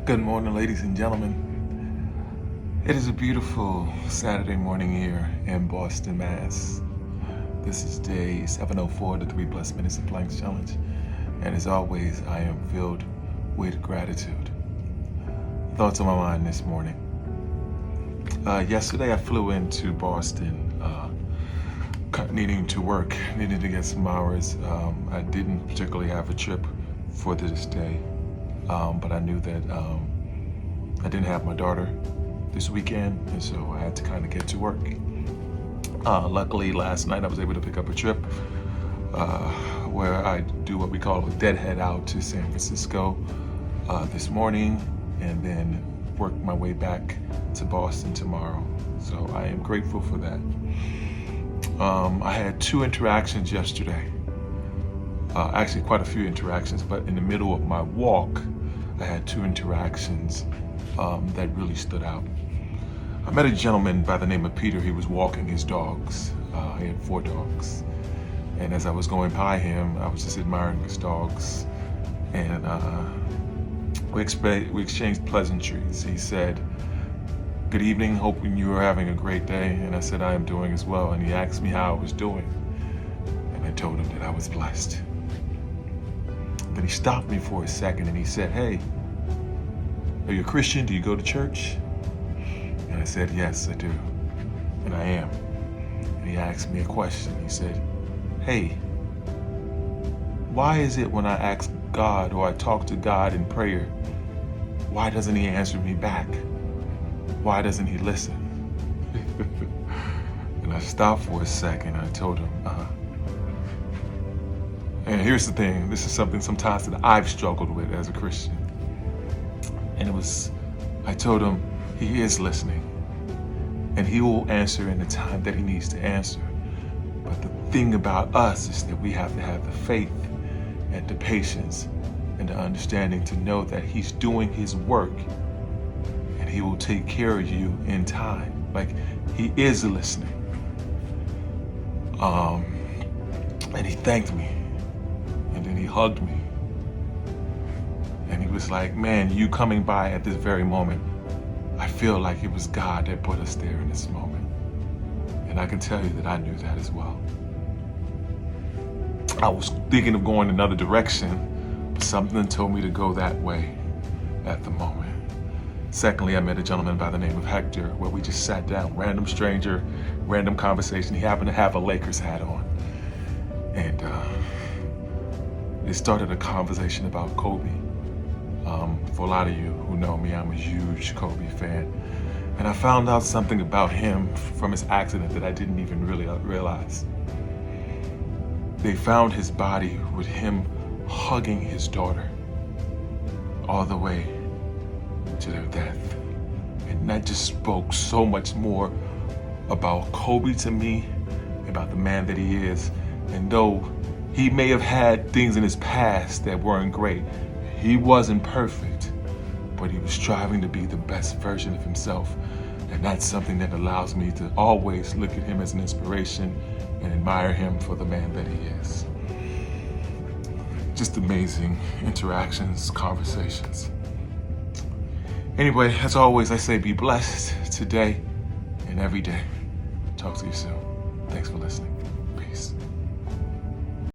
Good morning, ladies and gentlemen. It is a beautiful Saturday morning here in Boston, Mass. This is day 704 of the 3 Plus Minutes of Planks Challenge. And as always, I am filled with gratitude. Thoughts on my mind this morning. Yesterday I flew into Boston, needing to get some hours. I didn't particularly have a trip for this day. But I knew that I didn't have my daughter this weekend, and so I had to kind of get to work. Luckily, last night I was able to pick up a trip where I do what we call a deadhead out to San Francisco this morning, and then work my way back to Boston tomorrow. So I am grateful for that. I had 2 interactions yesterday. Actually quite a few interactions, but in the middle of my walk, I had 2 interactions that really stood out. I met a gentleman by the name of Peter. He was walking his dogs. He had 4 dogs. And as I was going by him, I was just admiring his dogs. And we exchanged pleasantries. He said, "Good evening, hoping you are having a great day." And I said, "I am doing as well." And he asked me how I was doing. And I told him that I was blessed. But he stopped me for a second and he said, "Hey, are you a Christian? Do you go to church?" And I said, "Yes, I do. And I am." And he asked me a question. He said, "Hey, why is it when I ask God or I talk to God in prayer, why doesn't he answer me back? Why doesn't he listen?" And I stopped for a second. I told him, and here's the thing, this is something sometimes that I've struggled with as a Christian. And I told him, he is listening. And he will answer in the time that he needs to answer. But the thing about us is that we have to have the faith and the patience and the understanding to know that he's doing his work and he will take care of you in time. Like, he is listening. And he thanked me. And then he hugged me. And he was like, "Man, you coming by at this very moment, I feel like it was God that put us there in this moment." And I can tell you that I knew that as well. I was thinking of going another direction, but something told me to go that way at the moment. Secondly, I met a gentleman by the name of Hector, where we just sat down, random stranger, random conversation. He happened to have a Lakers hat on. And it started a conversation about Kobe. For a lot of you who know me, I'm a huge Kobe fan. And I found out something about him from his accident that I didn't even really realize. They found his body with him hugging his daughter all the way to their death. And that just spoke so much more about Kobe to me, about the man that he is. And though he may have had things in his past that weren't great, he wasn't perfect, but he was striving to be the best version of himself. And that's something that allows me to always look at him as an inspiration and admire him for the man that he is. Just amazing interactions, conversations. Anyway, as always, I say be blessed today and every day. Talk to you soon. Thanks for listening.